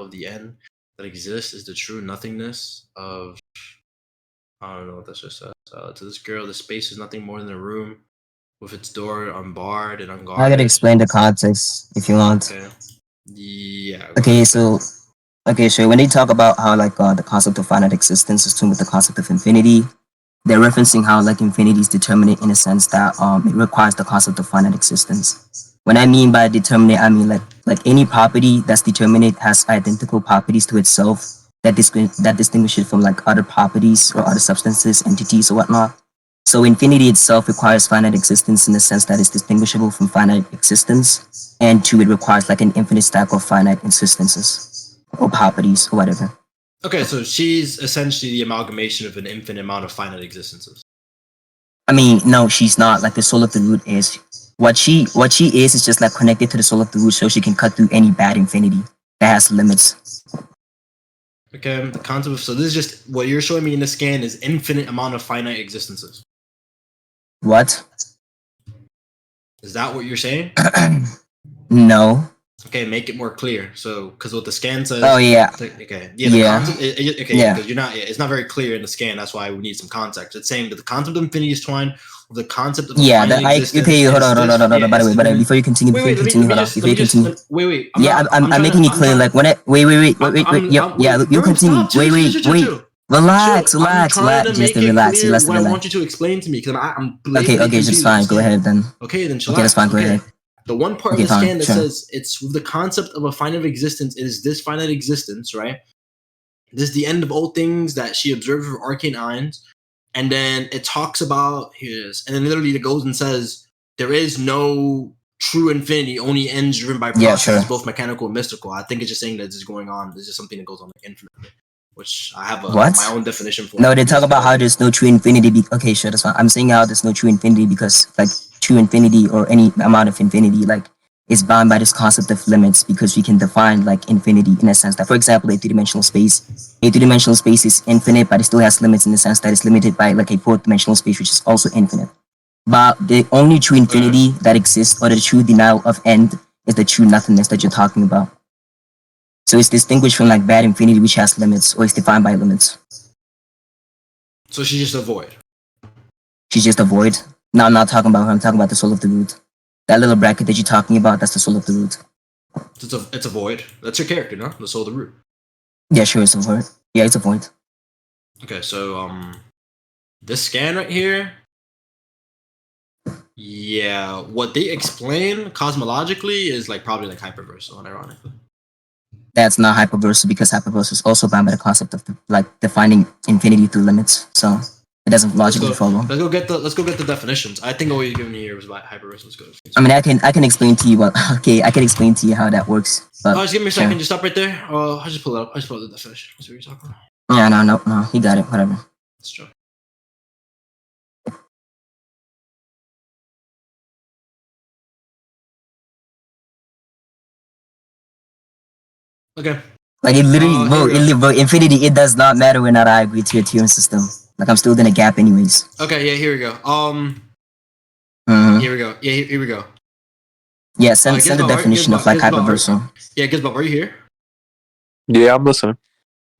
of the end that exists is the true nothingness of, I don't know what this just says. To this girl, the space is nothing more than a room with its door unbarred and unguarded. I gotta explain the context if you want. Okay. Yeah. Okay, so when they talk about how like the concept of finite existence is tuned with the concept of infinity, they're referencing how like infinity is determinate in a sense that it requires the concept of finite existence. When I mean by determinate, I mean like any property that's determinate has identical properties to itself that distinguish it from like other properties or other substances, entities, or whatnot. So infinity itself requires finite existence in the sense that it's distinguishable from finite existence, and two, it requires like an infinite stack of finite existences or properties or whatever. Okay, so she's essentially the amalgamation of an infinite amount of finite existences. I mean, no, she's not. Like the soul of the root is what she is just like connected to the soul of the root, so she can cut through any bad infinity that has limits. Okay, the concept of, so this is just what you're showing me in the scan is infinite amount of finite existences. What? Is that what you're saying? No. Okay, make it more clear. So, because what the scan says. Oh yeah. Okay. Yeah. The concept, okay. Yeah. Because you're not. It's not very clear in the scan. That's why we need some context. It's saying that the concept of infinity is twined with the concept of finite existence. Okay. Hold on. By the way, before you continue, Wait. I'm making it clear. Like when I wait. You continue. Wait. Relax. Just relax. What I want you to explain to me, because I'm okay. Just fine. Go ahead then. Okay, then. Okay, that's fine. Go ahead. The one part of the scan that says it's with the concept of a finite existence, it is this finite existence, right? This is the end of all things that she observed with arcane eyes. And then it talks about, here it is, and then literally it goes and says, there is no true infinity, only ends driven by processes, both mechanical and mystical. I think it's just saying that this is going on. This is something that goes on like infinitely, which I have my own definition for. No, they talk about how there's no true infinity. Okay, sure, that's fine. I'm saying how there's no true infinity because like true infinity or any amount of infinity like is bound by this concept of limits, because we can define like infinity in a sense that, for example, a three-dimensional space is infinite, but it still has limits in the sense that it's limited by like a fourth-dimensional space, which is also infinite. But the only true infinity that exists, or the true denial of end, is the true nothingness that you're talking about. So it's distinguished from like bad infinity, which has limits or is defined by limits. So she's just a void. She's just a void. No, I'm not talking about her. I'm talking about the soul of the root. That little bracket that you're talking about, that's the soul of the root. It's a void. That's your character, no? The soul of the root. Yeah, sure, it's a void. Yeah, it's a void. Okay, so this scan right here. Yeah, what they explain cosmologically is like probably like hyperversal, ironically. That's not hyperversal, because hyperversal is also bound by the concept of like defining infinity through limits. So it doesn't logically follow. Let's go get the definitions. I think all you're giving me here was about hyperversal. Let's go. I mean, I can explain to you I can explain to you how that works. But, just give me a second. Just stop right there. I'll just pull it up. I just pull up the definition. That's what you're talking about. Yeah, no. He got it. Whatever. Let's try. Okay. Like it literally, bro, infinity, it does not matter when I agree to your theorem system. Like I'm still in a gap anyways. Okay, yeah, here we go. Here we go. Yeah, here we go. Yeah, send the definition of like hyperversal. Yeah, Gizbob, are you here? Yeah, I'm listening.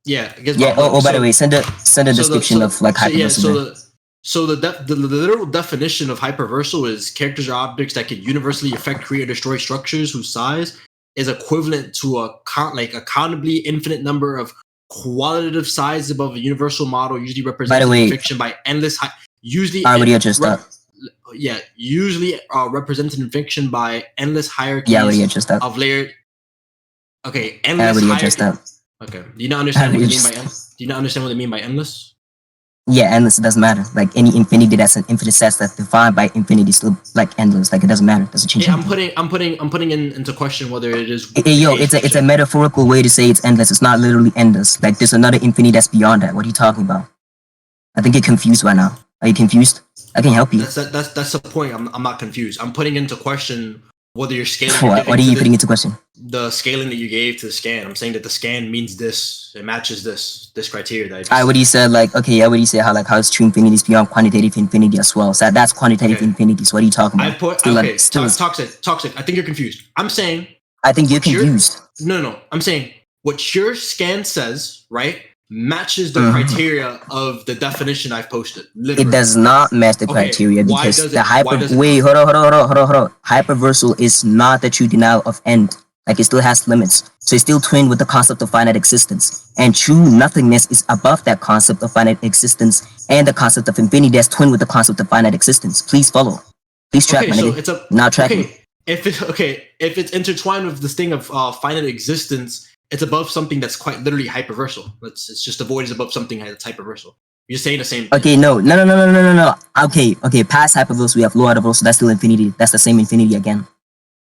Yeah, Gizbob. Yeah. By the way, send a description of like hyperversal. So the literal definition of hyperversal is characters or objects that can universally affect, create, or destroy structures whose size is equivalent to a countably infinite number of qualitative sizes above a universal model, usually represented fiction by endless usually represented in fiction by endless hierarchies of layered. Okay, endless hierarchies. Okay, do you not understand what they mean by endless? Do you not understand what they mean by endless? Yeah, endless, it doesn't matter. Like any infinity that's an infinite set that's defined by infinity still like endless. Like it doesn't matter. It doesn't change. Yeah, I'm putting into question whether it is. It's a metaphorical way to say it's endless. It's not literally endless. Like there's another infinity that's beyond that. What are you talking about? I think you're confused right now. Are you confused? I can help you. That's the point. I'm not confused. I'm putting into question whether you're scaling. What are you putting into question? The scaling that you gave to the scan. I'm saying that the scan means this. It matches this criteria that I what you said, like, okay, yeah, what you say, how it's true infinity is beyond quantitative infinity as well. So that's quantitative infinity. So what are you talking about? Toxic. I think you're confused. I'm saying. I think you're confused. No. I'm saying what your scan says, right, matches the criteria of the definition I've posted. Literally. It does not match the criteria because hold on. Hyperversal is not the true denial of end. Like it still has limits. So it's still twinned with the concept of finite existence. And true nothingness is above that concept of finite existence and the concept of infinity that's twinned with the concept of finite existence. Please follow. Please track, so nigga. it's a not tracking. If it's intertwined with this thing of finite existence, it's above something that's quite literally hyperversal. It's just the void is above something that's hyperversal. You're saying the same thing. Okay, no. Okay, past hyperversal, we have low hyperversal, that's still infinity. That's the same infinity again.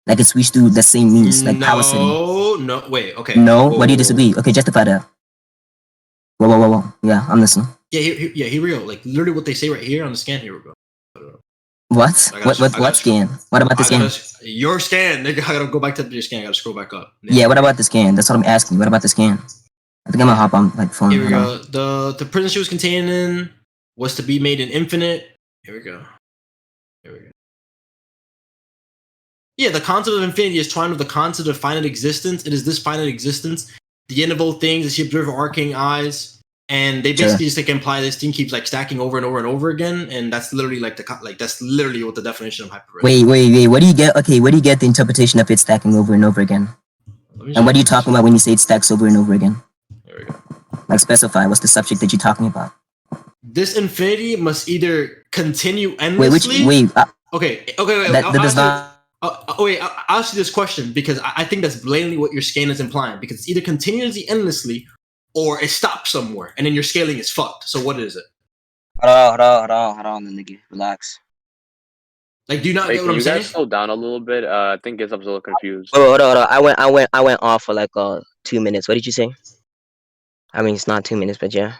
Like it's switched to the same means, like power setting. No, wait, okay. No, why do you disagree? Okay, justify that. Whoa. Yeah, I'm listening. Yeah, here we go. Like literally what they say right here on the scan. Here we go. What scan? What about the scan? Your scan, nigga. I gotta go back to your scan. I gotta scroll back up. Yeah, what about the scan? That's what I'm asking. What about the scan? I think I'm gonna hop on like phone. Here we go. The prison she was contained in was to be made an infinite. Here we go. Yeah, the concept of infinity is twined with the concept of finite existence. It is this finite existence, the end of all things, as you observe with arcane eyes. And they basically just like imply this thing keeps like stacking over and over and over again, and that's literally like that's literally what the definition of hyperversal. Wait. What do you get? Okay, where do you get the interpretation of it stacking over and over again? And what are you talking about when you say it stacks over and over again? There we go. Like specify what's the subject that you're talking about. This infinity must either continue endlessly. Okay. That does not. Wait, I'll ask you this question because I think that's blatantly what your scan is implying. Because it's either continuously endlessly, or it stops somewhere, and then your scaling is fucked. So what is it? Hold on, nigga. Relax. Like, do you not get what I'm saying? You guys slow down a little bit. I think I'm a little confused. Hold on. I went off for like 2 minutes. What did you say? I mean, it's not 2 minutes, but yeah.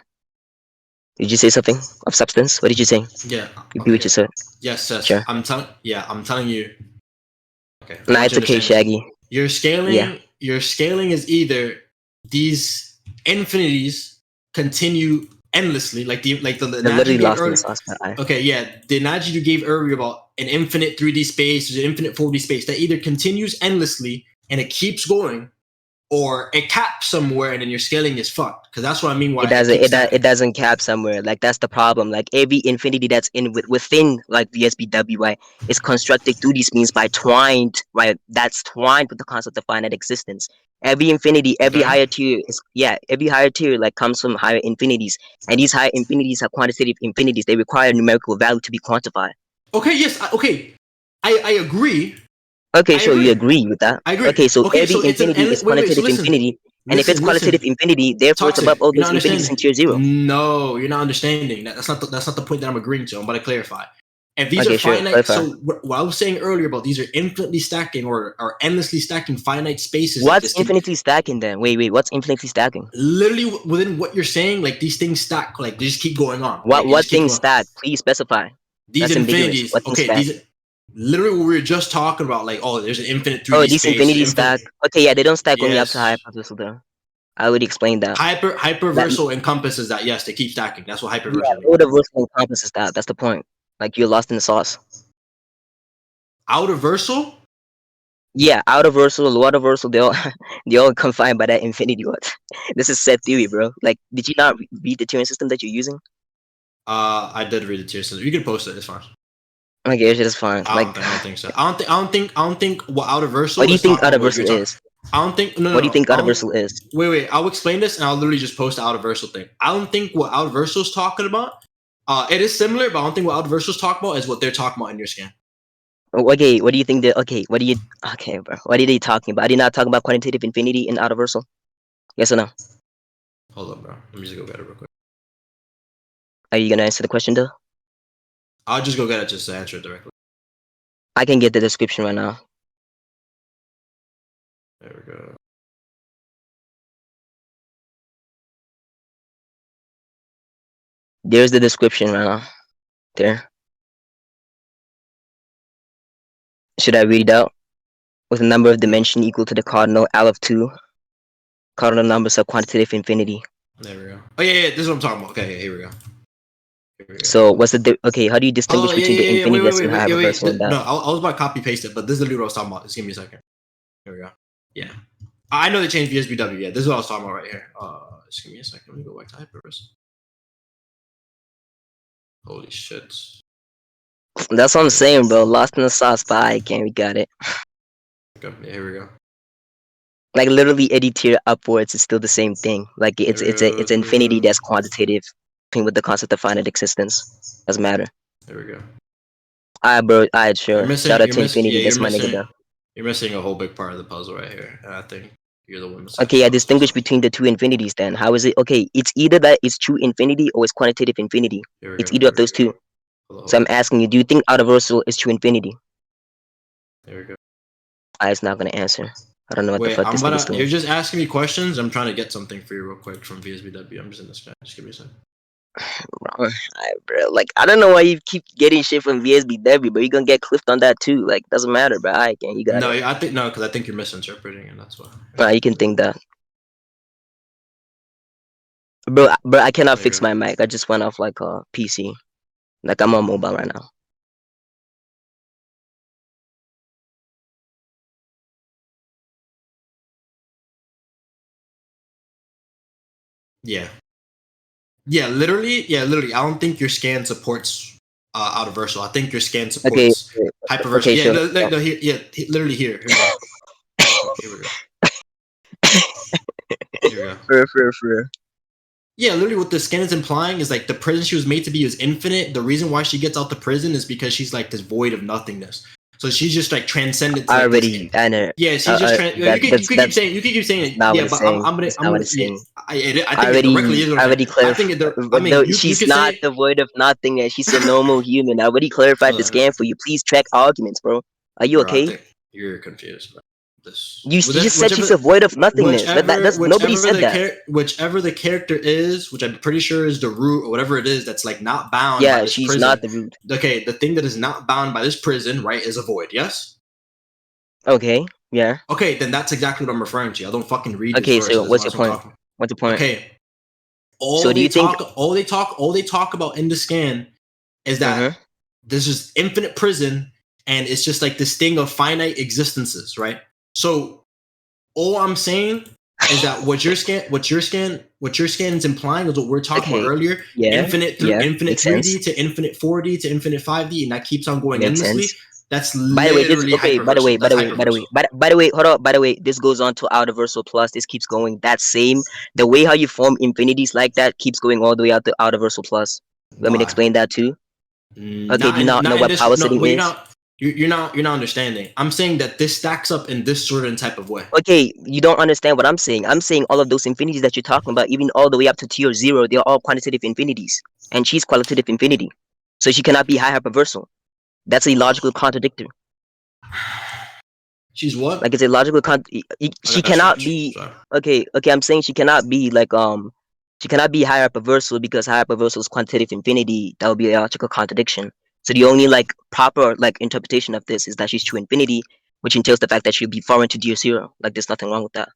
Did you say something of substance? What did you say? Yeah. Repeat what you said. Yes. Sure. I'm telling you. Okay. Nah, it's okay, Shaggy. Your scaling is either these infinities continue endlessly, like the analogy you gave earlier. Okay, yeah, the analogy you gave earlier about an infinite 3D space, an infinite 4D space that either continues endlessly and it keeps going, or it caps somewhere and then your scaling is fucked. Because that's what I mean. Why it doesn't cap somewhere. Like that's the problem. Like every infinity that's within like the SBW, right, is constructed through these means by twined, right? That's twined with the concept of finite existence. Every infinity, every higher tier like comes from higher infinities, and these higher infinities are quantitative infinities. They require numerical value to be quantified. Okay. Yes. Okay. I agree. Okay, so you agree with that? I agree. Okay, so every infinity is quantitative infinity. And if it's qualitative infinity, therefore it's above all those infinities in tier 0. No, you're not understanding. That's not the point that I'm agreeing to. I'm about to clarify. If these are finite, so what I was saying earlier about these are infinitely stacking or endlessly stacking finite spaces. What's infinitely stacking then? Wait, what's infinitely stacking? Literally within what you're saying, like these things stack, like they just keep going on. What things stack? Please specify. These infinities. Okay, literally what we were just talking about, like, there's an infinite 3D space. Oh, these infinities stack. Okay, yeah, they don't stack only up to hyperversal though. I already explained that. Hyperversal encompasses that. Yes, they keep stacking. That's what hyperversal means. Hyperversal encompasses that. That's the point. Like you're lost in the sauce. Outerversal? Yeah, outerversal, lowerversal, they all confined by that infinity. What? This is set theory, bro. Like, did you not read the tiering system that you're using? I did read the tier system. You can post it. It's fine. Okay, it's fine. I don't think so. I don't think what outerversal. What do you think outerversal is? I don't think. No. What do you think outerversal is? Wait. I'll explain this, and I'll literally just post the outerversal thing. I don't think what outerversal is talking about. It is similar, but I don't think what outerversal is talking about is what they're talking about in your scan. Okay, what do you think? Okay, bro. What are they talking about? Are they not talking about quantitative infinity in outerversal? Yes or no? Hold on, bro. Let me just go get it real quick. Are you gonna answer the question though? I'll just go get it just to answer it directly. I can get the description right now. There we go. There's the description right now. There. Should I read it out? With a number of dimension equal to the cardinal L of 2. Cardinal numbers are quantitative infinity. There we go. Oh yeah, this is what I'm talking about. Okay, here we go. So what's the how do you distinguish between the infinity that's in hyperversal and that? No, I was about to copy paste it, but this is literally what I was talking about. Just give me a second. Here we go. Yeah. I know they changed VSBW. Yeah, this is what I was talking about right here. Just give me a second. Let me go back to hyperversal. Holy shit. That's what I'm saying, bro. Lost in the sauce, but I can't. We got it. Okay, yeah, here we go. Like literally, any tier upwards is still the same thing. Like it's infinity that's quantitative, with the concept of finite existence. Doesn't matter. There we go. Alright, bro. Alright, sure. Shout out to Infinity. Yeah, that's my nigga, though. You're missing a whole big part of the puzzle right here, and I think you're the one. Okay, I distinguish between the two infinities. Then how is it? Okay, it's either that it's true infinity or it's quantitative infinity. It's either of those two. So I'm asking you, do you think autoversal is true infinity? There we go. I was not gonna answer. I don't know what the fuck this is doing. You're just asking me questions. I'm trying to get something for you real quick from VSBW. I'm just in this chat. Just give me a second. Alright, bro. Like I don't know why you keep getting shit from VSBW, but you're gonna get clipped on that too. Like doesn't matter, bro. I can. You got no, it. I think no, because I think you're misinterpreting it. That's why. Nah, you can think that. Bro, I cannot fix my mic. I just went off like a PC. Like I'm on mobile right now. Yeah. Yeah, literally. I don't think your scan supports autoversal. I think your scan supports hyperversal. Okay, yeah, sure. Literally here. Here we go. Here we go. For. Yeah, literally what the scan is implying is like the prison she was made to be is infinite. The reason why she gets out the prison is because she's like this void of nothingness. So she's just like transcendent. I already, I know. Yeah, she's just. You can keep saying it. Not yeah, what but saying. I'm gonna. Saying. I think it directly is. I already clarified. She's not the void of nothingness. She's a normal human. I already clarified the scan for you. Please track arguments, bro. Are you okay? I think you're confused. You just said she's a void of nothingness. Nobody said that. Whichever the character is, which I'm pretty sure is the root or whatever it is, that's like not bound. Yeah, by this she's prison. not the root. Okay, the thing that is not bound by this prison, right, is a void. Yes. Okay. Yeah. Okay, then that's exactly what I'm referring to. I don't fucking read. Okay, so what's your point? What's the point? Okay. All they talk about in the scan is that there's just infinite prison, and it's just like this thing of finite existences, right? So all I'm saying is that what your scan is implying is what we're talking about earlier. Yeah. Infinite 3D to infinite 4D to infinite 5D, and that keeps on going endlessly. That's by the way, hold up. By the way, this goes on to autoversal plus. This keeps going. That same the way how you form infinities like that keeps going all the way out to autoversal plus. Let me explain that too. Okay, do you not know what power setting is? You're not understanding. I'm saying that this stacks up in this certain type of way. Okay, you don't understand what I'm saying. I'm saying all of those infinities that you're talking about, even all the way up to tier 0, they're all quantitative infinities, and she's qualitative infinity, so she cannot be high hyperversal. That's a logical contradictor. She's what? Like it's a logical she cannot be. Okay. I'm saying she cannot be like she cannot be high hyperversal because high hyperversal is quantitative infinity. That would be a logical contradiction. So the only like proper like interpretation of this is that she's true infinity, which entails the fact that she'll be foreign to tier 0. Like there's nothing wrong with that.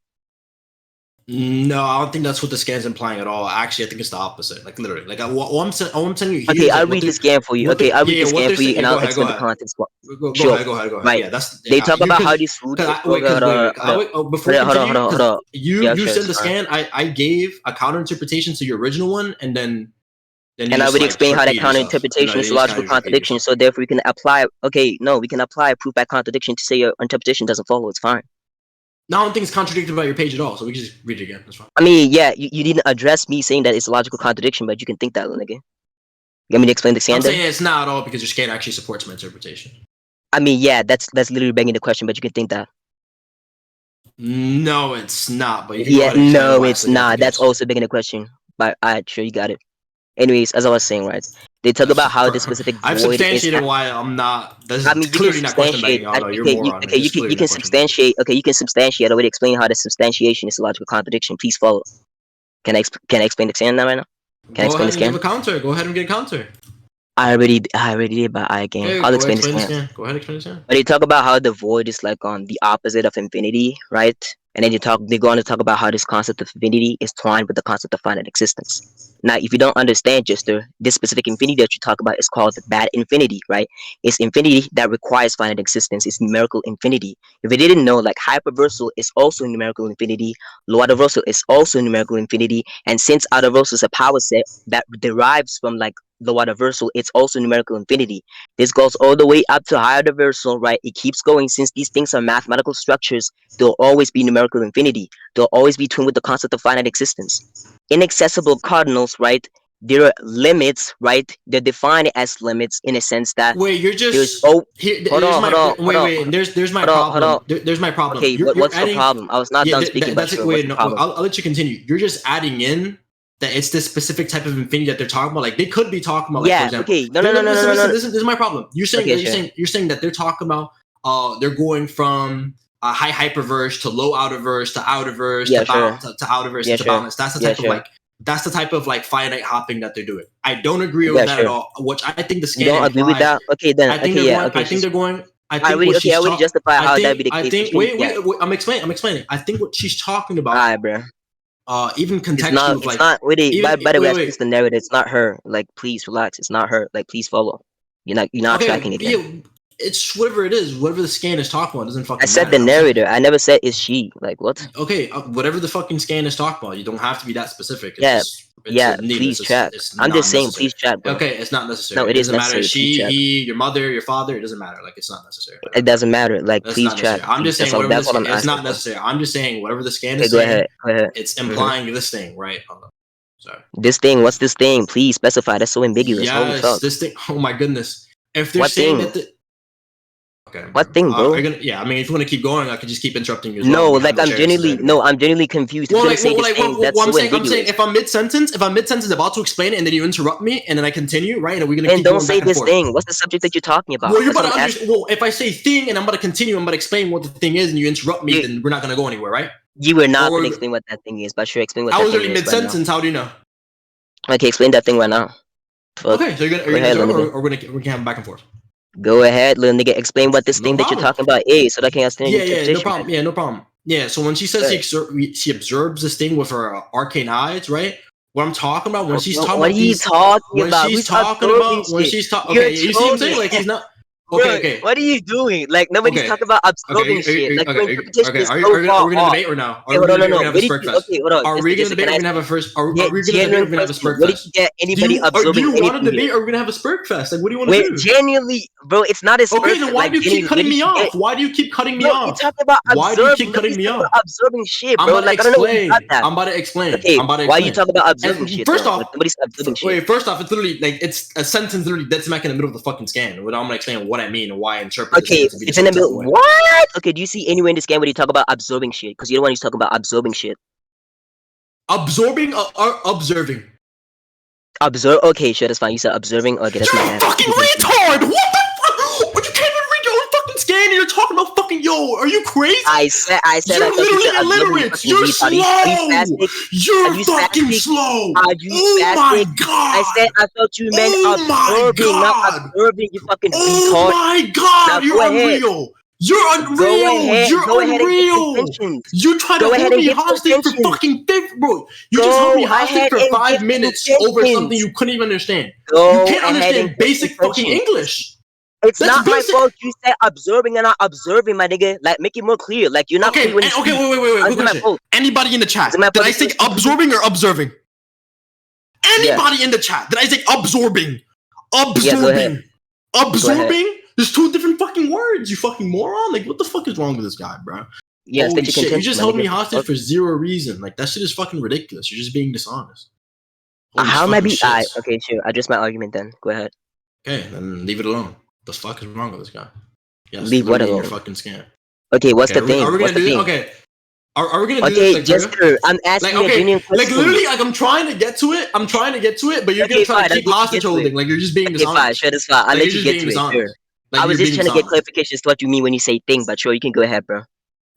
No, I don't think that's what the scan's implying at all. Actually, I think it's the opposite. Like literally, like all I'm telling you. Here okay, I'll read the scan for you. Okay, I'll read the scan for you, and I'll explain the context. Go ahead. Right. Yeah, they talk about how this root. Hold on. You said the scan. I gave a counter interpretation to your original one, and then. And I would explain how that counter interpretation is a logical contradiction. So therefore, we can apply. Okay, no, we can apply a proof by contradiction to say your interpretation doesn't follow. It's fine. No, I don't think it's contradicted by your page at all, so we can just read it again. That's fine. I mean, yeah, you didn't address me saying that it's a logical contradiction, but you can think that, nigga. You want me to explain the scan? I'm saying it's not at all because your scan actually supports my interpretation. I mean, yeah, that's literally begging the question, but you can think that. No, it's not. But it's not. That's also begging the question. But I'm sure you got it. Anyways, as I was saying, right? They talk about how the specific void I've substantiated why I'm not. I mean, clearly not question begging. You can substantiate. Okay, you can substantiate. I already explain how the substantiation is a logical contradiction. Please follow. Can I explain the scan now right now? Can I explain the scan? Give a counter. Go ahead and get a counter. I already did, but I again. Okay, I'll go ahead, explain the explain the scan. scan. Go ahead, explain the scan. But they talk about how the void is like on the opposite of infinity, right? And then they go on to talk about how this concept of infinity is twined with the concept of finite existence. Now, if you don't understand, Jester, this specific infinity that you talk about is called bad infinity, right? It's infinity that requires finite existence. It's numerical infinity. If you didn't know, like hyperversal is also numerical infinity, low reversal is also numerical infinity, and since reversal is a power set that derives from like low reversal, it's also numerical infinity. This goes all the way up to higher reversal, right? It keeps going. Since these things are mathematical structures, there'll always be numerical infinity. There'll always be twinned with the concept of finite existence. Inaccessible cardinals, right? There are limits, right? They're defined as limits in a sense that wait, you're there's just here. Wait. There's my problem. There's my problem. Okay, what's the problem? I was not done speaking. That's but sure, wait. what's the No, problem? I'll let you continue. You're just adding in that it's this specific type of infinity that they're talking about. Like they could be talking about, like, for example. Okay. No. This is my problem. You're saying Okay, you're saying that they're talking about they're going from high hyperverse to low outerverse to outerverse to outerverse to balance. That's the type of like that's the type of like finite hopping that they're doing. I don't agree with that at all. Which I think the scan. You don't agree with that? Okay, then. I think they're going. I already justify how that be the case. I think. Wait. I'm explaining. I think what she's talking about. Alright, bro. Even contextual. It's not. By the way, it's the narrative. It's not her. Like, please relax. It's not her. Like, please follow. You're not tracking again. Yeah, it's whatever it is. Whatever the scan is talking about doesn't fucking. I said matter. The narrator. I never said it's she. Like, what? Okay, whatever the fucking scan is talking about, you don't have to be that specific. Please chat. I'm just saying, please chat, bro. Okay, it's not necessary. No, it doesn't is matter. necessary. She, he, your mother, your father. It doesn't matter. Like, it's not necessary. It doesn't matter. Like, that's please chat. I'm just saying that's whatever. What I'm it's not asking. necessary. I'm just saying whatever the scan is. Go saying, ahead. It's implying this thing, right? Hold on. Sorry. This thing. What's this thing? Please specify. That's so ambiguous. Yes, this thing. Oh my goodness. If they're saying that. Okay. What thing, bro? I mean, if you want to keep going, I could just keep interrupting you. No, like I'm genuinely confused. Well, I'm saying, if I'm mid sentence about to explain it, and then you interrupt me, and then I continue, right? And we're gonna. And don't say this thing. What's the subject that you're talking about? Well, you're about to understand. Well, if I say thing, and I'm about to continue, I'm about to explain what the thing is, and you interrupt me, then we're not gonna go anywhere, right? You were not gonna explain what that thing is, but sure, explain what. I was already mid sentence. How do you know? Okay, explain that thing right now. Okay, so you're gonna or we're gonna have back and forth. Go ahead, little nigga. Explain what this thing that you're talking about is, so that I can understand. No problem. Yeah, no problem. Yeah, so when she says she observes this thing with her arcane eyes, right? What I'm talking about when she's talking about. What are you talking about? When she's talking about. Okay, you see what I'm saying? Like he's not. Okay. What are you doing? Like nobody's talking about absorbing shit. Like interpretation is so far off. Are we gonna debate or no? Are we gonna have a spurt fest? Are we gonna debate? We're gonna have a first. Are we gonna debate? We're gonna have a spurt fest. What did you get? Anybody absorbing? Do you want to debate or we're gonna have a spurt fest? Like what do you want to do? Wait, genuinely, bro, it's not a spurt. Okay, then why do you keep cutting me off? Why do you keep cutting me off? You talking about why do you keep cutting me off? Absorbing shit, bro. Like I don't know what you got that. I'm about to explain. Okay, why you talking about absorbing shit? First off, nobody's absorbing shit. Wait, first off, it's literally like it's a sentence literally dead smack in the middle of the fucking scan. I'm gonna explain what I mean and why I interpret. Okay, it's in the middle. What? Okay, do you see anywhere in this game where you talk about absorbing shit? Because you're the one who's talking about absorbing shit. Absorbing or observing? Observe. Okay, sure, that's fine. You said observing. Okay, that's my bad. You're a fucking retard! What the fuck? What, you can't even read your own fucking scan and you're talking about fucking yo, are you crazy? I said you're literally illiterate. You're slow. You're fucking slow. Are you oh my god. I said I thought you meant observing, not observing, you fucking retard. Oh my god, you're unreal. You're unreal. You're unreal. You try to hold me hostage for fucking bro. You just held me hostage for 5 minutes over something you couldn't even understand. You can't understand basic fucking English. It's not my fault. You said observing and not observing, my nigga. Like, make it more clear. Like, you're not. Okay, wait. Good question. Anybody in the chat? Did I say absorbing or observing? Anybody in the chat? Did I say absorbing? Absorbing. Absorbing. There's two different fucking words, you fucking moron. Like, what the fuck is wrong with this guy, bro? Yeah, holy shit, you just held me hostage for zero reason. Like, that shit is fucking ridiculous. You're just being dishonest. How am I being? Okay, sure. Address my argument then. Go ahead. Okay, then leave it alone. The fuck is wrong with this guy? Yes, leave what alone? Your fucking scam. Okay, what's the thing? Are we gonna do this? Okay. Are we gonna do this? Okay, Jester, I'm asking you a genuine question. Like literally, like I'm trying to get to it, but you're gonna try to keep hostage holding. Like you're just being dishonest. Fine, sure, that's fine. I'll let you get to it. Sure. Like I was just trying to get clarification as to what you mean when you say thing, but sure, you can go ahead, bro.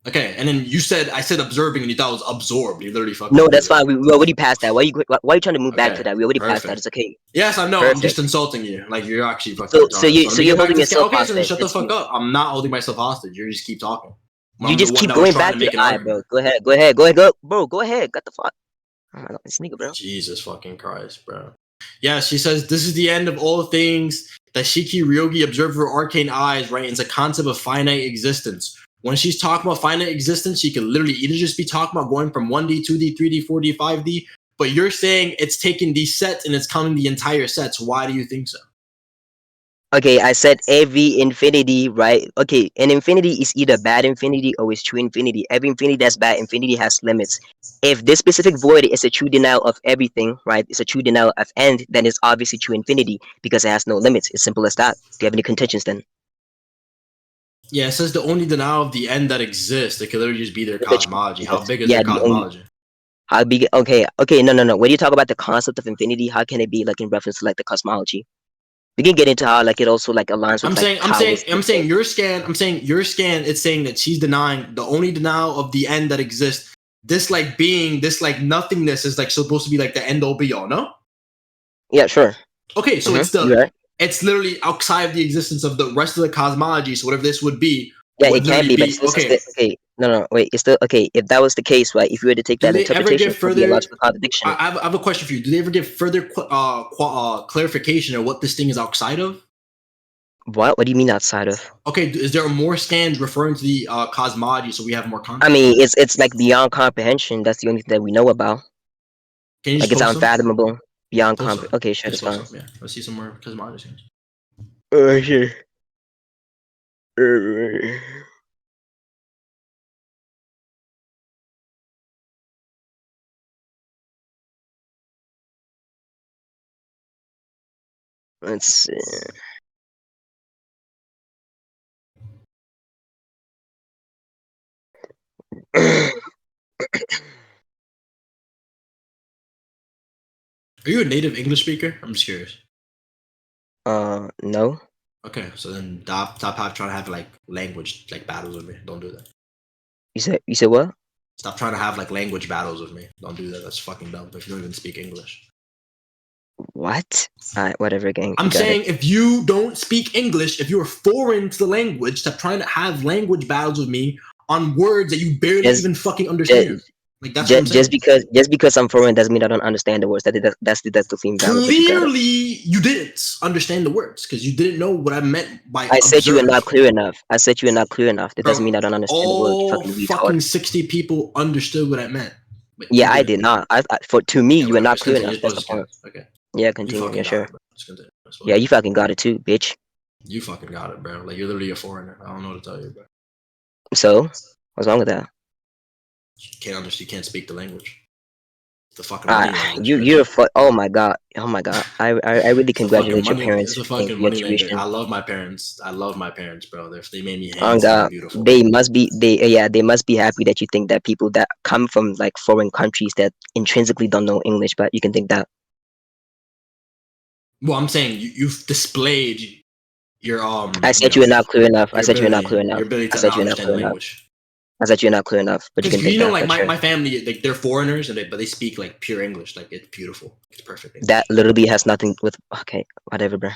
Okay, and then I said observing, and you thought it was absorbed. You literally fucking. No, that's fine. We already passed that. Why are you trying to move back to that? We already passed that. It's okay. Yes, I know. Perfect. I'm just insulting you. Like you're actually fucking. So you're holding yourself hostage. Okay, so then shut the fuck up. I'm not holding myself hostage. You just keep talking. You just keep going back to the eye, bro. Go ahead, bro. Go ahead. Got the fuck. Oh my God, this nigga, bro. Jesus fucking Christ, bro. Yeah, she says this is the end of all things that Shiki Ryogi observed with her arcane eyes, right? It's a concept of finite existence. When she's talking about finite existence, she can literally either just be talking about going from 1D, 2D, 3D, 4D, 5D, but you're saying it's taking these sets and it's counting the entire sets. Why do you think so? Okay, I said every infinity, right? Okay, an infinity is either bad infinity or is true infinity. Every infinity that's bad infinity has limits. If this specific void is a true denial of everything, right? It's a true denial of end, then it's obviously true infinity because it has no limits. It's simple as that. Do you have any contentions then? Yeah, it says the only denial of the end that exists. It could literally just be their cosmology. How big is their cosmology? How big? Okay, no. When you talk about the concept of infinity, how can it be like in reference to like the cosmology? We can get into how like it also like aligns with. I'm saying your scan. It's saying that she's denying the only denial of the end that exists. This like being, this like nothingness is like supposed to be like the end all be all. No. Yeah, sure. Okay, so it's literally outside of the existence of the rest of the cosmology. So whatever this would be. Yeah, it can be, but it's okay. No, wait. It's still okay. If that was the case, right? If you were to take that interpretation, it would be a logical contradiction. I have a question for you. Do they ever give further clarification of what this thing is outside of? What? What do you mean outside of? Okay, is there more scans referring to the cosmology so we have more context? I mean, it's like beyond comprehension. That's the only thing that we know about. Can you like it's unfathomable, beyond comprehension. Okay, sure, that's fine. Yeah, let's see some more cosmology scans. Sure. Let's see. Are you a native English speaker? I'm just curious. No. Okay, so then stop trying to have like language like battles with me. Don't do that. You said what? Stop trying to have like language battles with me. Don't do that. That's fucking dumb. If you don't even speak English. What? Alright, whatever, gang. I'm saying if you don't speak English, if you're foreign to the language, stop trying to have language battles with me on words that you barely even fucking understand. Like that's what I'm saying. Just because I'm foreign doesn't mean I don't understand the words. That's the theme. Clearly, you didn't understand the words because you didn't know what I meant by. I said you were not clear enough. That doesn't mean I don't understand the words. Fucking 60 people understood what I meant. Yeah, I did not. To me, you were not clear enough. That's the point. Okay. Yeah, continue. Yeah, sure. Yeah, you fucking got it too, bitch. You fucking got it, bro. Like you're literally a foreigner. I don't know what to tell you, bro. So, what's wrong with that? You can't speak the language. The fucking money language. You're oh my god. I really congratulate your parents. It's a fucking money language. I love my parents, bro. They made me oh god. Beautiful. They must be happy that you think that people that come from like foreign countries that intrinsically don't know English, but you can think that. Well, I'm saying you've displayed your I said you were not clear enough. I said you were not clear enough. Your ability to understand the language. I said you're not clear enough, but you can think know, like my family, like they're foreigners, but they speak like pure English. Like it's beautiful, it's perfect. English. That literally has nothing with okay, whatever, bro.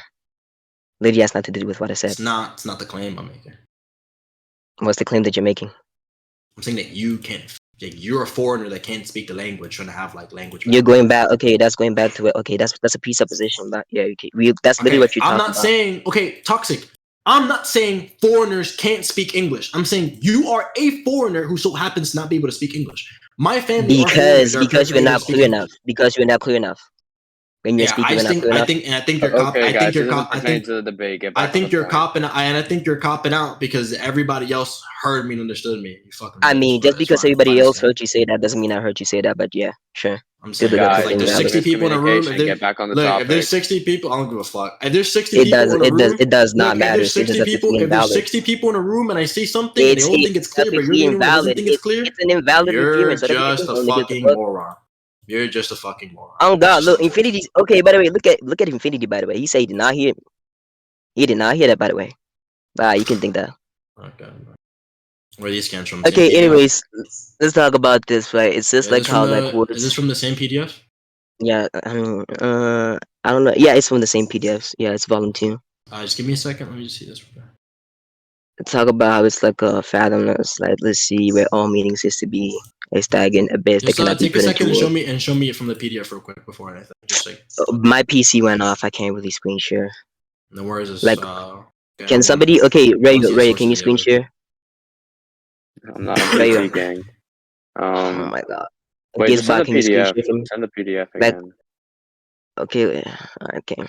Literally has nothing to do with what I said. It's not the claim I'm making. What's the claim that you're making? I'm saying that you can't. Like, you're a foreigner that can't speak the language, trying to have like language. You're going back. Okay, that's going back to it. Okay, that's a presupposition, but yeah, that's literally what you're talking about. I'm not saying toxic. I'm not saying foreigners can't speak English. I'm saying you are a foreigner who so happens to not be able to speak English. My family because you're not clear enough. Because you're not clear enough. When you're speaking, I think you're copping. I think you're copping out because everybody else heard me and understood me. You fucking. I mean, just because everybody else heard you say that doesn't mean I heard you say that. But yeah, sure. I'm saying, like, there's 60 people in a room. If there's 60 people, I don't give a fuck. If there's 60 people in a room, it does not matter. If there's 60 people in a room and I say something, they all think it's clear, but you're the only one who think it's clear. It's an invalid agreement. You're just a fucking moron. You're just a fucking moron. Oh god, look, Infinities. Okay, by the way, look at Infinity. By the way, he said he did not hear me. He did not hear that. By the way, you can think that. Okay. Where are these scans from? Okay, anyways, let's talk about this, right? It's just like how like words. Is this from the same PDF? Yeah, I mean, I don't know. Yeah, it's from the same PDFs. Yeah, it's volume 2. Just give me a second. Let me just see this. Talk about how it's like a fathomless. Like, let's see where all meanings is to be a stagnant abyss that cannot be put into words. Take a second and show me it from the PDF real quick before anything. Just like my PC went off. I can't really screen share. No, where is this? Like, can somebody? Okay, Ray, can you screen share? I'm not a PC gang. Oh my god. Wait, just send the PDF. Send the PDF again. Like, okay, okay.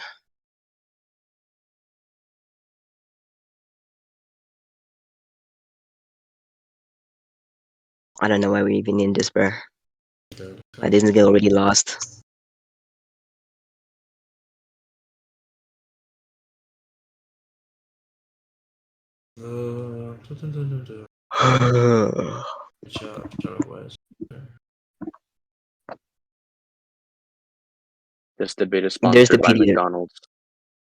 I don't know why we even in this, bro. My Disney get already lost. This debate is sponsored by McDonald's.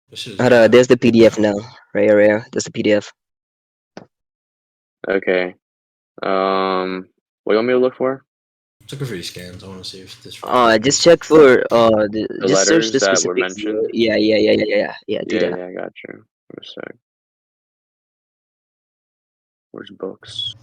There's the PDF now. Rare. There's the PDF. Okay. What do you want me to look for? Check for these scans. I want to see if this. Just check for the just search the that were specific. mentioned. Yeah. Do that. Yeah, I got you. For a sec. Where's books?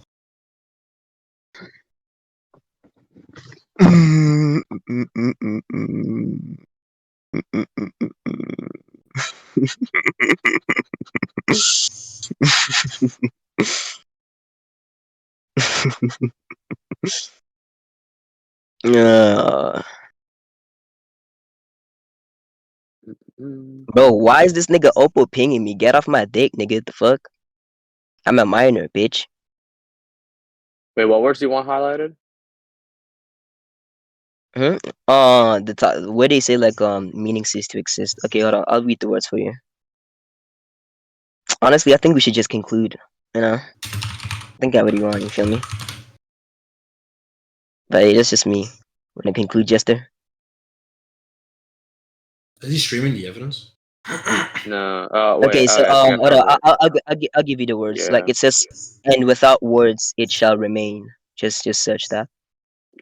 Bro, why is this nigga Oppo pinging me? Get off my dick, nigga. The fuck? I'm a minor, bitch. Wait, what words do you want highlighted? The top where they say like meaning cease to exist. Okay, hold on. I'll read the words for you. Honestly, I think we should just conclude. You know, I think I already won. You feel me? But hey, that's just me. Wanna conclude, Jester? Is he streaming the evidence? No. Wait, okay, so hold on. I'll give you the words. Yeah. Like it says, and without words, it shall remain. Just search that.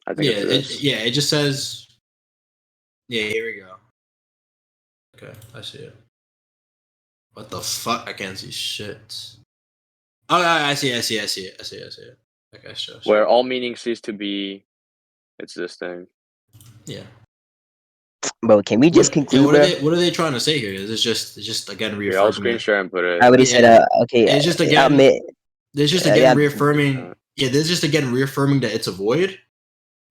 I think it just says. Yeah, here we go. Okay, I see it. What the fuck? I can't see shit. Oh, I see it. Okay, sure. Where all meaning cease to be, it's this thing. Yeah. Bro, can we just conclude? What are they trying to say here? Is it just again reaffirming? Here, I'll screen share and put it. I already said okay. It's just again. There's just again reaffirming. Yeah, there's just again reaffirming that it's a void.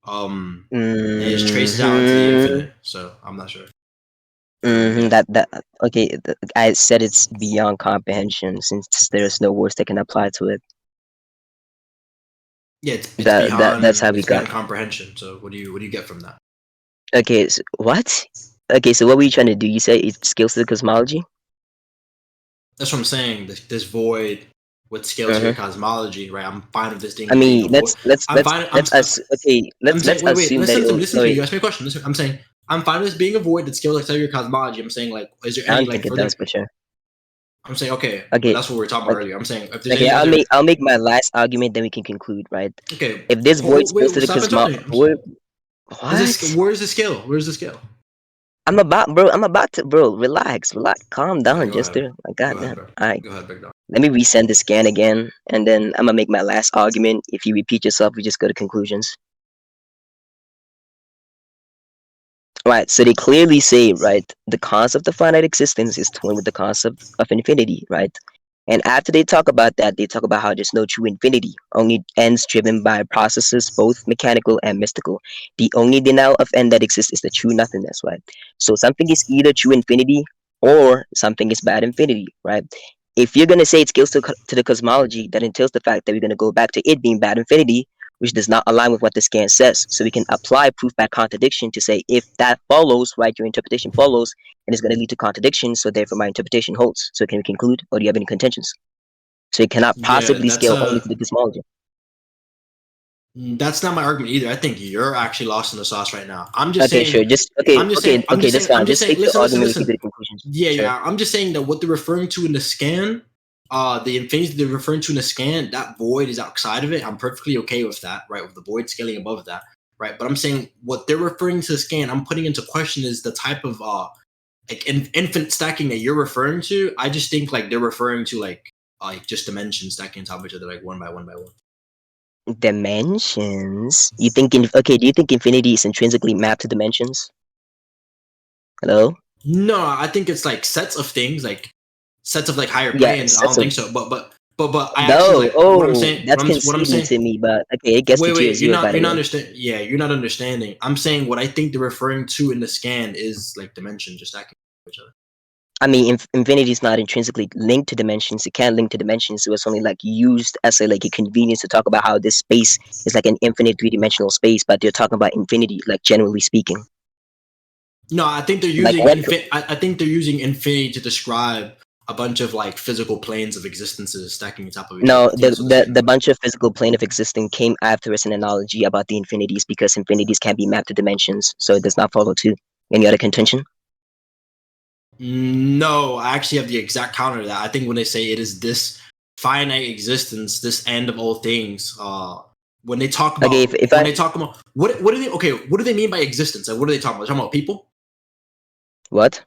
It just traces out into the infinite. So I'm not sure. Okay. I said it's beyond comprehension since there's no words that can apply to it. Yeah, it's beyond, that's how we got comprehension. So what do you get from that? Okay, so what? Okay, so what were you trying to do? You say it scales to the cosmology? That's what I'm saying. This void with scales to the cosmology, right? I'm fine with this thing. I mean, let's assume that. Listen to me. You asked me a question. Listen, I'm saying I'm fine with this being a void that scales to your cosmology. I'm saying like, is there any I don't like think it does, for sure. I'm saying okay. That's what we were talking about earlier. I'm saying if there's I'll make my last argument, then we can conclude, right? Okay. If this void scales to the cosmology, what? Where's the scale? Where's the scale? I'm about to, bro. Relax. Calm down, Jester. My God, man. All right. Go ahead, big dog. Let me resend the scan again, and then I'm gonna make my last argument. If you repeat yourself, we just go to conclusions. Right, so they clearly say, right, the concept of finite existence is twin with the concept of infinity, right? And after they talk about that, they talk about how there's no true infinity, only ends driven by processes, both mechanical and mystical. The only denial of end that exists is the true nothingness, right? So something is either true infinity or something is bad infinity, right? If you're going to say it scales to the cosmology, that entails the fact that we're going to go back to it being bad infinity, which does not align with what the scan says. So we can apply proof by contradiction to say if that follows, right, your interpretation follows, and it's going to lead to contradiction, so therefore my interpretation holds. So can we conclude, or do you have any contentions? So it cannot possibly scale only to the cosmology. That's not my argument either. I think you're actually lost in the sauce right now. I'm just saying. Sure. That's fine. Just take the argument and keep the conclusions. Yeah. I'm just saying that what they're referring to in the scan the infinities they're referring to in the scan, that void is outside of it. I'm perfectly okay with that, right? With the void scaling above that, right? But I'm saying what they're referring to the scan, I'm putting into question is the type of like infinite stacking that you're referring to. I just think like they're referring to like just dimensions stacking on top of each other, like one by one by one. Dimensions? You think okay? Do you think infinity is intrinsically mapped to dimensions? Hello? No, I think it's like sets of things, like sets of like higher Yeah, planes. I don't think so. But I no. actually like what I'm saying. That's What I'm conceding saying to me. But okay, it gets to tier 0 by the way. You're not understanding. Yeah, you're not understanding. I'm saying what I think they're referring to in the scan is like dimension just stacking each other. I mean, infinity is not intrinsically linked to dimensions. It can't link to dimensions. So it's only like used as a convenience to talk about how this space is like an infinite 3-dimensional space. But they're talking about infinity, like generally speaking. No, I think they're using I think they're using infinity to describe a bunch of like physical planes of existences stacking on top of each other. No, the bunch of physical plane of existing came after as an analogy about the infinities because infinities can't be mapped to dimensions, so it does not follow too. Any other contention? No, I actually have the exact counter to that. I think when they say it is this finite existence, this end of all things, when they talk about they talk about what do they what do they mean by existence? Like what are they talking about? They're talking about people? What?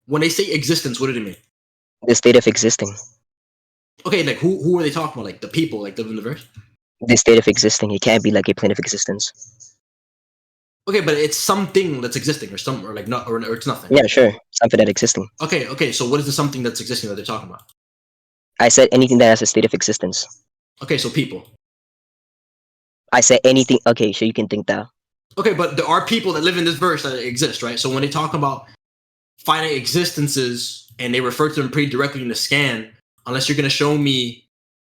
When they say existence, what do they mean? The state of existing. Okay, like who are they talking about? Like the people, like live in the verse? The state of existing. It can't be like a plane of existence. Okay, but it's something that's existing, or like not, or it's nothing. Yeah, sure, something that's existing. Okay. So what is the something that's existing that they're talking about? I said anything that has a state of existence. Okay, so people. I said anything. Okay, so you can think that. Okay, but there are people that live in this verse that exist, right? So when they talk about finite existences and they refer to them pretty directly in the scan, unless you're gonna show me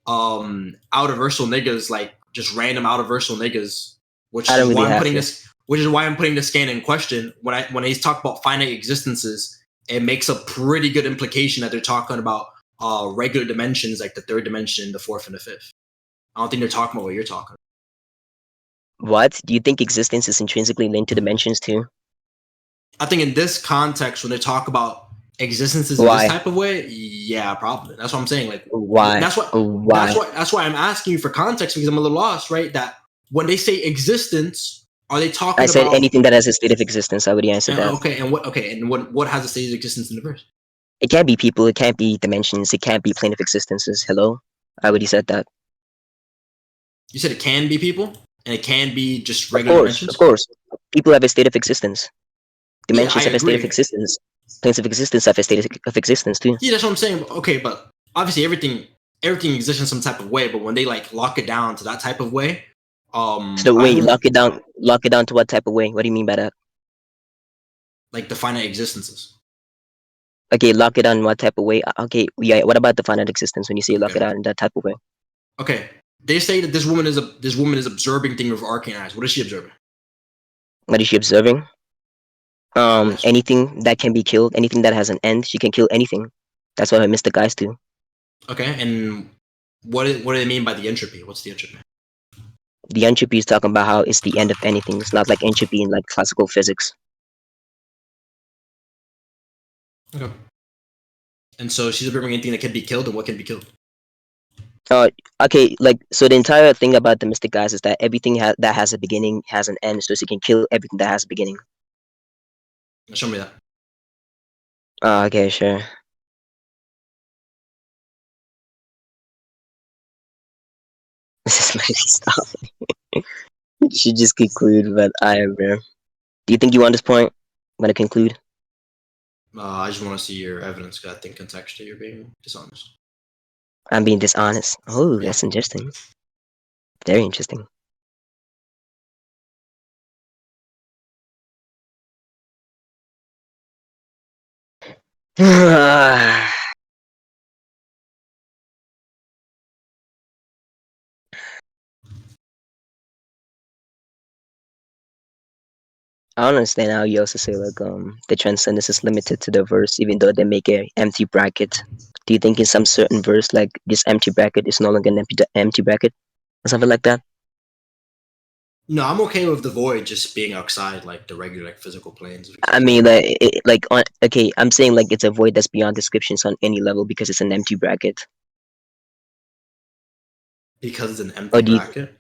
outerversal niggas, like just random outerversal niggas, which is why I'm putting this scan in question. When they talk about finite existences, it makes a pretty good implication that they're talking about regular dimensions, like the third dimension, the fourth, and the fifth. I don't think they're talking about what you're talking about. What? Do you think existence is intrinsically linked to dimensions too? I think in this context, when they talk about existences in this type of way, yeah, probably. That's what I'm saying. Like, why? That's why I'm asking you for context, because I'm a little lost, right? That when they say existence, are they talking? I said anything that has a state of existence. I would answer that. And what has a state of existence in the verse? It can't be people. It can't be dimensions. It can't be plane of existences. Hello, I already said that. You said it can be people, and it can be just regular dimensions. Of course, people have a state of existence. Dimensions have a state of existence. Planes of existence have a state of existence too. Yeah, that's what I'm saying. Okay, but obviously everything exists in some type of way. But when they like lock it down to that type of way, so wait, lock it down to what type of way? What do you mean by that? Like the finite existences. Okay, lock it down in what type of way? Okay, yeah. What about the finite existence when you say lock it down in that type of way? Okay, they say that this woman is observing things with arcane eyes. What is she observing? What is she observing? Anything that can be killed, anything that has an end, she can kill anything. That's what I missed the guys do. Okay, and what do they mean by the entropy? What's the entropy? The entropy is talking about how it's the end of anything. It's not like entropy in like classical physics. Okay. And so she's observing anything that can be killed, and what can be killed? Okay, like, so the entire thing about the mystic guys is that everything that has a beginning has an end, so she can kill everything that has a beginning. Show me that. Okay, sure. This is my stop. You should just conclude, but do you think you want this point? I'm gonna conclude. I just want to see your evidence, because I think contextually you're being dishonest. I'm being dishonest. Oh, yeah. That's interesting. Very interesting. I don't understand how you also say like the transcendence is limited to the verse, even though they make an empty bracket. Do you think in some certain verse, like this empty bracket is no longer an empty bracket, or something like that? No, I'm okay with the void just being outside, like the regular, like physical planes. I mean, okay, I'm saying like it's a void that's beyond descriptions on any level because it's an empty bracket. Because it's an empty bracket?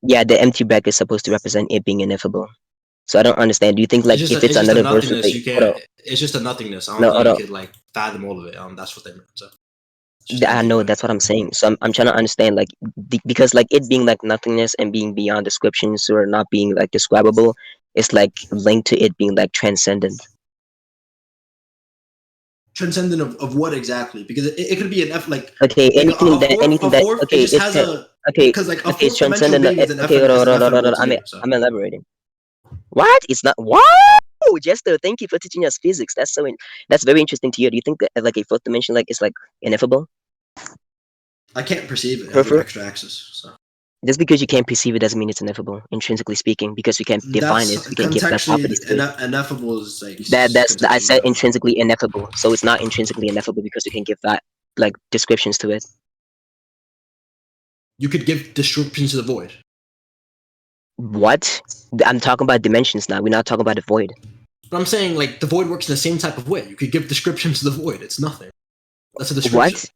Yeah, the empty bracket is supposed to represent it being ineffable. So I don't understand. Do you think like if it's another verse of it's just a nothingness. I don't think you could like fathom all of it. That's what they meant. So I know that's what I'm saying. So I'm trying to understand like because like it being like nothingness and being beyond descriptions or not being like describable, it's like linked to it being like transcendent. Transcendent of what exactly? Because it could be an F like okay like anything that okay it just has because like a fourth dimensional being is an okay I'm elaborating. What? It's not. Wow, Jester, thank you for teaching us physics. That's very interesting to hear. Do you think that like a fourth dimension like is like ineffable? I can't perceive it. It has extra access. So just because you can't perceive it doesn't mean it's ineffable, intrinsically speaking. Because we can't define it, we can't give that properties to it. Ineffable is like that's I said intrinsically ineffable, so it's not intrinsically ineffable because we can give that like descriptions to it. You could give descriptions to the void. What? I'm talking about dimensions now. We're not talking about the void. But I'm saying like the void works in the same type of way. You could give descriptions to the void. It's nothing. That's a description. What?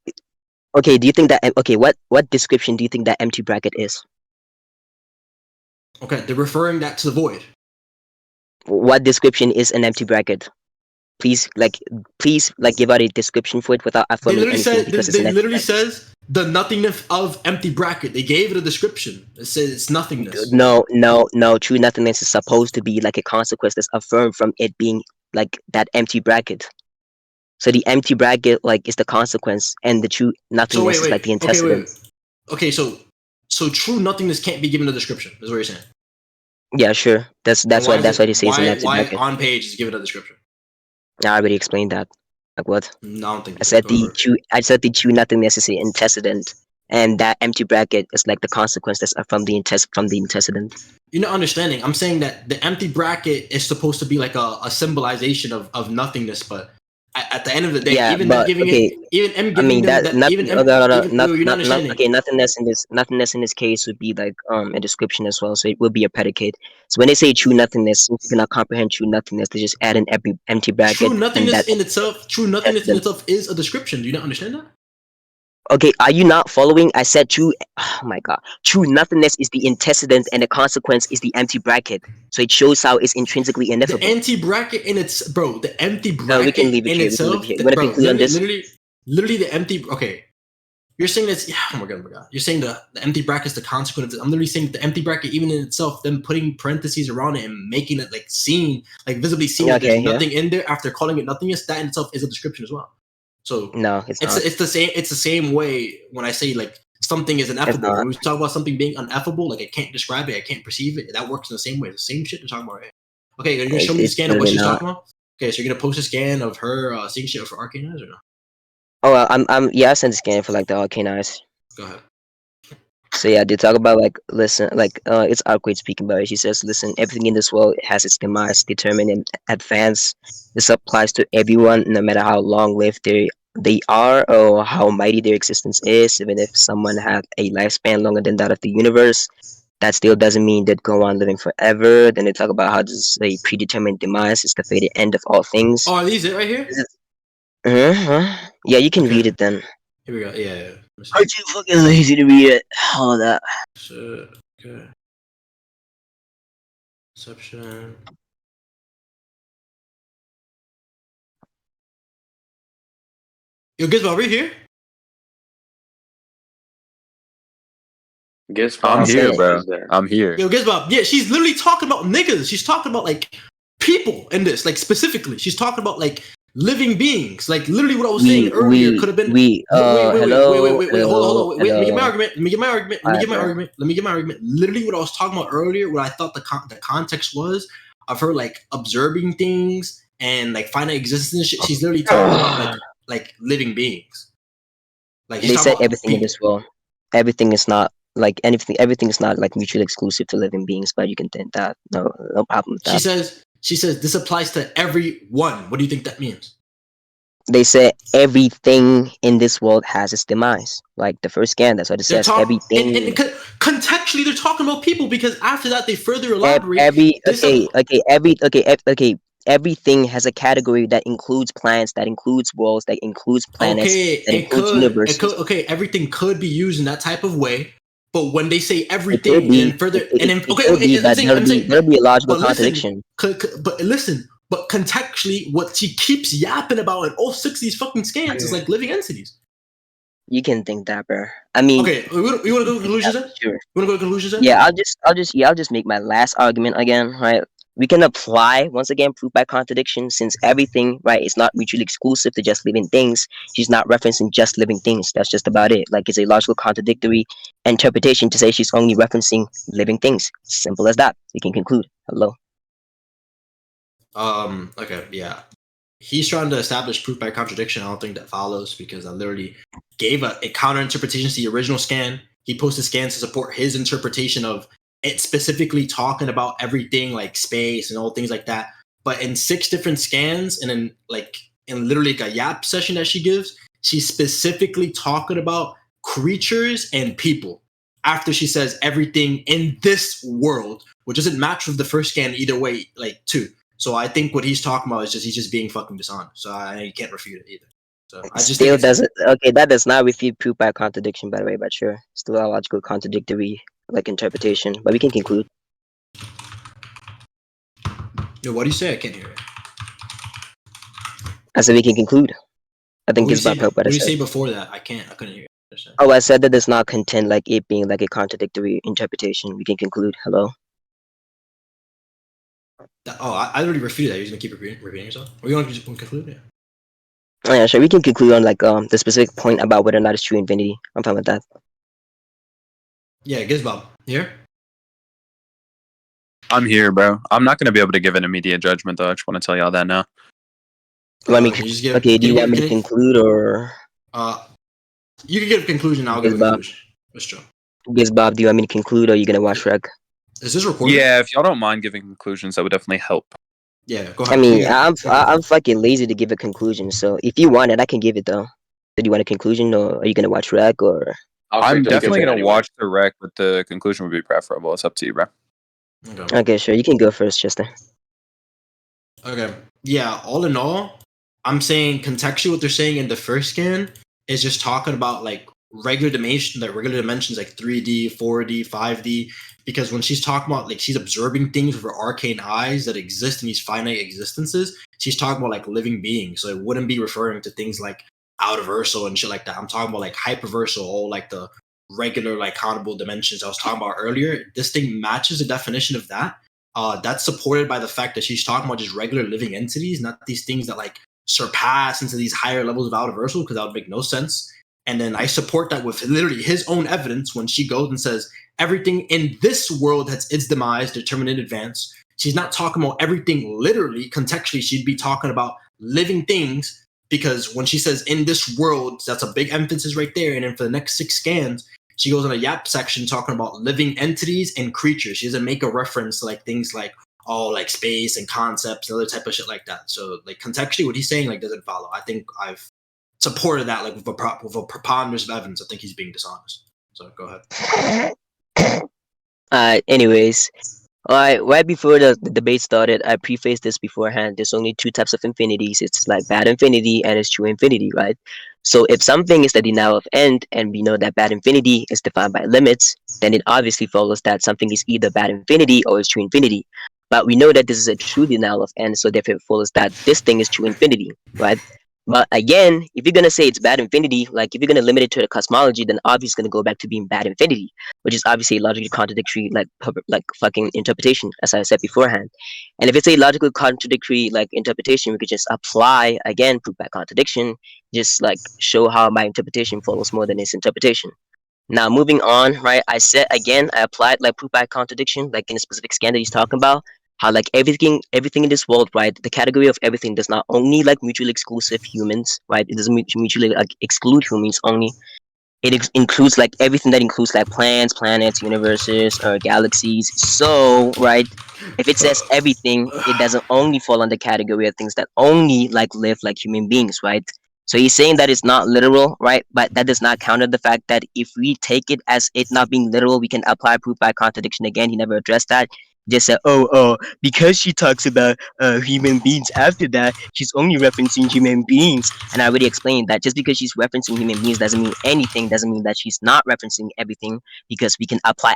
Okay, do you think that what description do you think that empty bracket is? Okay, they're referring that to the void. What description is an empty bracket? Please give out a description for it without affirming anything. They literally says the nothingness of empty bracket. They gave it a description. It says it's nothingness. No. True nothingness is supposed to be like a consequence that's affirmed from it being like that empty bracket. So the empty bracket like is the consequence, and the true nothingness is like the antecedent. Okay, so true nothingness can't be given a description. Is what you're saying? Yeah, sure. That's why they say it's an empty bracket. Why on page is given a description? I already explained that. Like what? No, I don't think. I said the true nothingness is the antecedent, and that empty bracket is like the consequence that's from the antecedent. You're not understanding. I'm saying that the empty bracket is supposed to be like a symbolization of nothingness, but at the end of the day, yeah, even but, giving okay, it, even M I mean giving that even nothingness in this case would be like a description as well, so it will be a predicate. So when they say true nothingness, since you cannot comprehend true nothingness, they just add an empty bracket. True nothingness in itself is a description. Do you not understand that? Okay, are you not following? I said true. Oh my god, true nothingness is the antecedent, and the consequence is the empty bracket. So it shows how it's intrinsically ineffable. The empty bracket in its the empty bracket we can leave it in here. itself. Literally the empty. Okay, you're saying that's oh my god. You're saying the empty bracket is the consequence. I'm literally saying the empty bracket, even in itself, them putting parentheses around it and making it like seen, like visibly seen that there's nothing in there after calling it nothingness. That in itself is a description as well. So no, it's not. It's the same way when I say like something is ineffable. When we talk about something being ineffable, like I can't describe it, I can't perceive it. That works in the same way. It's the same shit they're talking about. Right? Okay, you're gonna show me the scan of what she's talking about. Okay, so you're gonna post a scan of her seeing shit for arcane eyes or no? Oh, I sent a scan for like the arcane eyes. Go ahead. So yeah, they talk about like listen, like it's Arquade speaking about it. She says, listen, everything in this world has its demise determined in advance. This applies to everyone, no matter how long lived they are or how mighty their existence is. Even if someone had a lifespan longer than that of the universe, that still doesn't mean they'd go on living forever. Then they talk about how this a predetermined demise is the fated end of all things. Oh, are these it right here? Yeah, you can read it then. Here we go. Yeah. Aren't you fucking lazy to read it? All of that. Shit. Okay. Conception. Yo, Gizmo, right here? Gizmo, I'm here, bro. I'm here. Yo, Gizmo, yeah, she's literally talking about niggas. She's talking about like people in this, like specifically. She's talking about like living beings. Like literally what I was saying earlier could have been. Wait, hold on. Wait, let me get my argument. Literally what I was talking about earlier, what I thought the context was of her like observing things and like finite existence. She's literally talking about like living beings. Like they said everything in this world. Everything is not like anything. Everything is not like mutually exclusive to living beings, but you can think that. No problem with that. She says this applies to everyone. What do you think that means? They say everything in this world has its demise. Like the first scan, that's what it says. Everything. And contextually, they're talking about people because after that, they further elaborate. Everything has a category that includes plants, that includes worlds, that includes planets, that includes universes. Everything could be used in that type of way. But when they say everything and further, there'll be a logical contradiction. But contextually, what she keeps yapping about in all 6 of these fucking scans is like living entities. You can think that, bro. I mean, okay, you want to go to conclusions? Sure. You want to go to conclusions? Yeah, I'll just make my last argument again, right? We can apply once again proof by contradiction, since everything, right, is not mutually exclusive to just living things. She's not referencing just living things. That's just about it. Like, it's a logical contradictory interpretation to say she's only referencing living things. Simple as that. We can conclude. Hello. Okay, yeah. He's trying to establish proof by contradiction. I don't think that follows, because I literally gave a counter interpretation to the original scan. He posted scans to support his interpretation of it, specifically talking about everything like space and all things like that. But in 6 different scans, and in literally like a yap session that she gives, she's specifically talking about creatures and people after she says everything in this world, which doesn't match with the first scan either way, like too. So I think what he's talking about is he's just being fucking dishonest. So I can't refute it either. So I just still doesn't. Okay, that does not refute proof by contradiction, by the way. But sure, still a logical contradictory interpretation. But we can conclude. Yo, what do you say? I can't hear it. I said we can conclude. I think it's about what do you say before that? I couldn't hear it. Oh, I said that does not contend like it being like a contradictory interpretation. We can conclude. Hello. I already refuted that. You're just gonna keep repeating yourself. Or you want to just conclude? Yeah. Oh, yeah, sure. We can conclude on the specific point about whether or not it's true infinity. I'm fine with that. Yeah, Gizbob. Here? I'm here, bro. I'm not gonna be able to give an immediate judgment though. I just want to tell y'all that now. Do you want me to conclude, or you can give a conclusion, I'll give a conclusion. Let's go. Gizbob, do you want me to conclude, or are you gonna watch Reg? Is this recorded? Yeah, if y'all don't mind giving conclusions, that would definitely help. Yeah, go ahead. I mean, I'm fucking lazy to give a conclusion, so if you want it, I can give it though. So do you want a conclusion, or are you gonna watch Reg, or? I'm definitely gonna watch the Reg, but the conclusion would be preferable. It's up to you, bro. Okay, sure. You can go first, Jester. Okay. Yeah, all in all, I'm saying contextually what they're saying in the first scan is just talking about like regular dimensions like 3D, 4D, 5D, because when she's talking about like she's observing things with her arcane eyes that exist in these finite existences, she's talking about like living beings. So it wouldn't be referring to things like out-versal and shit like that. I'm talking about like hyperversal, all like the regular like countable dimensions I was talking about earlier. This thing matches the definition of that. That's supported by the fact that she's talking about just regular living entities, not these things that like surpass into these higher levels of out-versal, because that would make no sense. And then I support that with literally his own evidence when she goes and says everything in this world has its demise determined in advance. She's not talking about everything literally. Contextually, she'd be talking about living things, because when she says in this world, that's a big emphasis right there. And then for the next 6 scans, she goes in a yap section talking about living entities and creatures. She doesn't make a reference to like things like like space and concepts and other type of shit like that. So like contextually, what he's saying like doesn't follow. I think I've supported that like with a preponderance of evidence. I think he's being dishonest. So go ahead. Anyways, right before the debate started, I prefaced this beforehand. There's only 2 types of infinities. It's like bad infinity and it's true infinity, right? So if something is the denial of end, and we know that bad infinity is defined by limits, then it obviously follows that something is either bad infinity or it's true infinity. But we know that this is a true denial of end, so therefore it follows that this thing is true infinity, right? But again, if you're gonna say it's bad infinity, like if you're gonna limit it to the cosmology, then obviously it's gonna go back to being bad infinity, which is obviously a logically contradictory, like fucking interpretation, as I said beforehand. And if it's a logical contradictory like interpretation, we could just apply again proof by contradiction, just like show how my interpretation follows more than its interpretation. Now moving on, right? I said again, I applied like proof by contradiction, like in a specific scan that he's talking about. How like everything in this world, right? The category of everything does not only like mutually exclusive humans, right? It doesn't mutually like exclude humans only. It includes like everything that includes like plants, planets, universes, or galaxies. So, right, if it says everything, it doesn't only fall under the category of things that only like live like human beings, right? So he's saying that it's not literal, right? But that does not counter the fact that if we take it as it not being literal, we can apply proof by contradiction again. He never addressed that. just said, because she talks about human beings after that, she's only referencing human beings. And I already explained that just because she's referencing human beings doesn't mean anything, doesn't mean that she's not referencing everything, because we can apply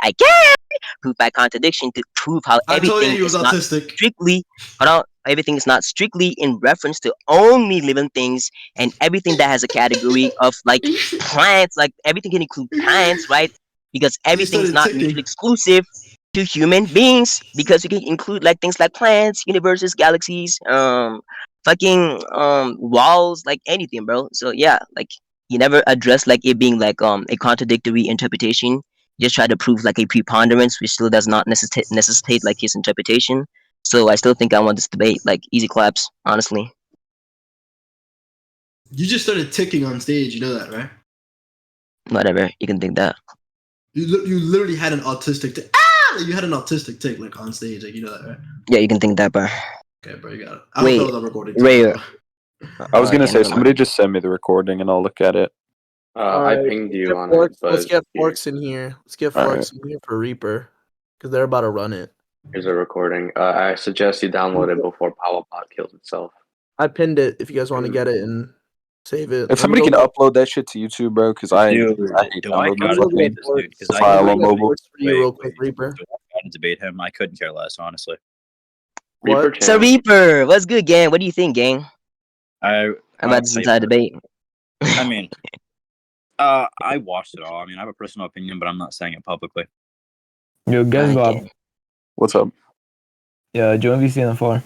proof by contradiction to prove how everything is not strictly, everything is not strictly in reference to only living things, and everything that has a category of like plants, like everything can include plants, right? Because everything is not mutually exclusive to human beings, because we can include like things like plants, universes, galaxies, walls, like anything, bro. So yeah, like you never address like it being like a contradictory interpretation. You just try to prove like a preponderance, which still does not necessitate like his interpretation. So I still think I want this debate. Like easy claps, honestly. You just started ticking on stage. You know that, right? Whatever, you can think that. You literally had an autistic tick. You had an autistic tick like on stage. Like, you know that, right? Yeah, you can think that, bro. Okay, bro, you got it. I don't know the recording. Ray. I was gonna say somebody just send me the recording and I'll look at it. I pinged you on it. But let's get Forks in here. Let's get Forks in here for Reaper, because they're about to run it. Here's a recording. I suggest you download it before PowerPod kills itself. I pinned it if you guys want to get it and save it. If somebody can upload that shit to YouTube, bro, because I hate downloading the file on mobile. Real quick, Reaper. To debate him, I couldn't care less, honestly. What? So Reaper, what's good, gang? What do you think, gang? I'm about this entire debate. I mean, I watched it all. I mean, I have a personal opinion, but I'm not saying it publicly. Yo, guess Bob. What's up? Yeah, join VC on the floor.